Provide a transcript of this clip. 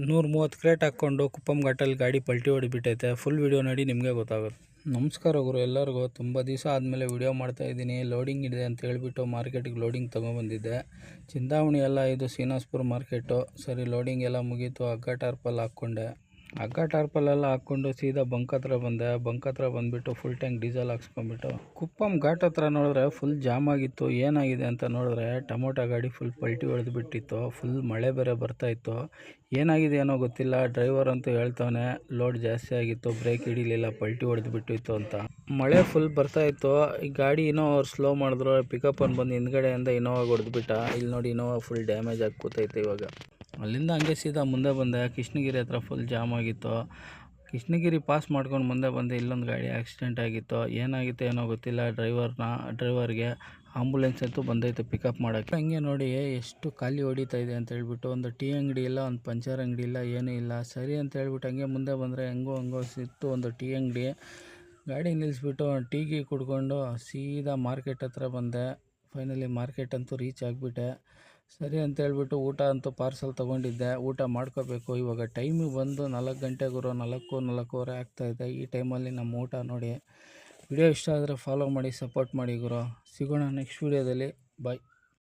130 crate ಹಾಕ್ಕೊಂಡು ಕುಪ್ಪಂ ಘಾಟಲ್ಲಿ ಗಾಡಿ ಪಲ್ಟಿ ಹೊಡಿಬಿಟ್ಟೈತೆ. Full video ನೋಡಿ ನಿಮಗೆ ಗೊತ್ತಾಗುತ್ತೆ. ನಮಸ್ಕಾರ ಗುರು ಎಲ್ಲರಿಗೂ. ತುಂಬ ದಿವಸ ಆದಮೇಲೆ ವೀಡಿಯೋ ಮಾಡ್ತಾಯಿದ್ದೀನಿ. ಲೋಡಿಂಗ್ ಇದೆ ಅಂತ ಹೇಳ್ಬಿಟ್ಟು ಮಾರ್ಕೆಟಿಗೆ ಲೋಡಿಂಗ್ ತೊಗೊಬಂದಿದ್ದೆ. ಚಿಂತಾಮಣಿ ಎಲ್ಲ ಇದು ಶ್ರೀನಿವಾಸಪುರ ಮಾರ್ಕೆಟು. ಸರಿ ಲೋಡಿಂಗ್ ಎಲ್ಲ ಮುಗೀತು. ಹಗ್ಗ ಟಾರ್ಪಲ್ ಹಾಕ್ಕೊಂಡೆ. ಹಗ್ಗ ಟಾರ್ಪಲೆಲ್ಲ ಹಾಕ್ಕೊಂಡು ಸೀದಾ ಬಂಕ್ ಹತ್ರ ಬಂದೆ. ಬಂಕ್ ಹತ್ರ ಬಂದುಬಿಟ್ಟು ಫುಲ್ ಟ್ಯಾಂಕ್ ಡೀಸೆಲ್ ಹಾಕ್ಸ್ಕೊಂಡ್ಬಿಟ್ಟು ಕುಪ್ಪಂ ಘಾಟ್ ಹತ್ರ ನೋಡಿದ್ರೆ ಫುಲ್ ಜಾಮ್ ಆಗಿತ್ತು. ಏನಾಗಿದೆ ಅಂತ ನೋಡಿದ್ರೆ ಟೊಮೊಟೊ ಗಾಡಿ ಫುಲ್ ಪಲ್ಟಿ ಹೊಡೆದುಬಿಟ್ಟಿತ್ತು. ಫುಲ್ ಮಳೆ ಬೇರೆ ಬರ್ತಾಯಿತ್ತು. ಏನಾಗಿದೆ ಏನೋ ಗೊತ್ತಿಲ್ಲ. ಡ್ರೈವರ್ ಅಂತೂ ಹೇಳ್ತಾನೆ ಲೋಡ್ ಜಾಸ್ತಿ ಆಗಿತ್ತು, ಬ್ರೇಕ್ ಹಿಡಿಲಿಲ್ಲ, ಪಲ್ಟಿ ಹೊಡೆದು ಬಿಟ್ಟಿತ್ತು ಅಂತ. ಮಳೆ ಫುಲ್ ಬರ್ತಾಯಿತ್ತು. ಈ ಗಾಡಿ ಇನ್ನೋ ಅವ್ರು ಸ್ಲೋ ಮಾಡಿದ್ರು. ಪಿಕಪ್ಪನ್ನು ಬಂದು ಹಿಂದ್ಗಡೆಯಿಂದ ಇನೋವಾ ಹೊಡೆದ್ಬಿಟ್ಟ. ಇಲ್ಲಿ ನೋಡಿ ಇನೋವಾ ಫುಲ್ ಡ್ಯಾಮೇಜ್ ಆಗಿ ಕೂತೈತೆ ಇವಾಗ. ಅಲ್ಲಿಂದ ಹಂಗೆ ಸೀದಾ ಮುಂದೆ ಬಂದೆ. ಕೃಷ್ಣಗಿರಿ ಹತ್ರ ಫುಲ್ ಜಾಮ್ ಆಗಿತ್ತು. ಕೃಷ್ಣಗಿರಿ ಪಾಸ್ ಮಾಡ್ಕೊಂಡು ಮುಂದೆ ಬಂದೆ. ಇಲ್ಲೊಂದು ಗಾಡಿ ಆಕ್ಸಿಡೆಂಟ್ ಆಗಿತ್ತು. ಏನಾಗಿತ್ತು ಏನೋ ಗೊತ್ತಿಲ್ಲ. ಡ್ರೈವರ್ಗೆ ಆಂಬುಲೆನ್ಸ್ ಅಂತೂ ಬಂದೈತೆ ಪಿಕಪ್ ಮಾಡೋಕ್ಕೆ. ಹಂಗೆ ನೋಡಿ ಎಷ್ಟು ಖಾಲಿ ಹೊಡಿತಾ ಇದೆ ಅಂತ ಹೇಳ್ಬಿಟ್ಟು. ಒಂದು ಟೀ ಅಂಗಡಿ ಇಲ್ಲ, ಒಂದು ಪಂಚರ್ ಅಂಗಡಿ ಇಲ್ಲ, ಏನೂ ಇಲ್ಲ. ಸರಿ ಅಂತ ಹೇಳ್ಬಿಟ್ಟು ಹಂಗೆ ಮುಂದೆ ಬಂದರೆ ಹೆಂಗೋ ಸಿಕ್ತು ಒಂದು ಟೀ ಅಂಗಡಿ. ಗಾಡಿ ನಿಲ್ಲಿಸ್ಬಿಟ್ಟು ಟೀ ಕುಡ್ಕೊಂಡು ಸೀದಾ ಮಾರ್ಕೆಟ್ ಹತ್ರ ಬಂದೆ. ಫೈನಲಿ ಮಾರ್ಕೆಟ್ ಅಂತೂ ರೀಚ್ ಆಗಿಬಿಟ್ಟೆ. ಸರಿ ಅಂತ ಹೇಳ್ಬಿಟ್ಟು ಊಟ ಅಂತೂ ಪಾರ್ಸಲ್ ತೊಗೊಂಡಿದ್ದೆ. ಊಟ ಮಾಡ್ಕೋಬೇಕು. ಇವಾಗ ಟೈಮಿಗೆ ಬಂದು 4 ಗಂಟೆ ಗುರು. 4:00-4:15 ಆಗ್ತಾಯಿದೆ. ಈ ಟೈಮಲ್ಲಿ ನಮ್ಮ ಊಟ ನೋಡಿ. ವಿಡಿಯೋ ಇಷ್ಟ ಆದರೆ ಫಾಲೋ ಮಾಡಿ, ಸಪೋರ್ಟ್ ಮಾಡಿ ಗುರು. ಸಿಗೋಣ ನೆಕ್ಸ್ಟ್ ವೀಡಿಯೋದಲ್ಲಿ. ಬಾಯ್.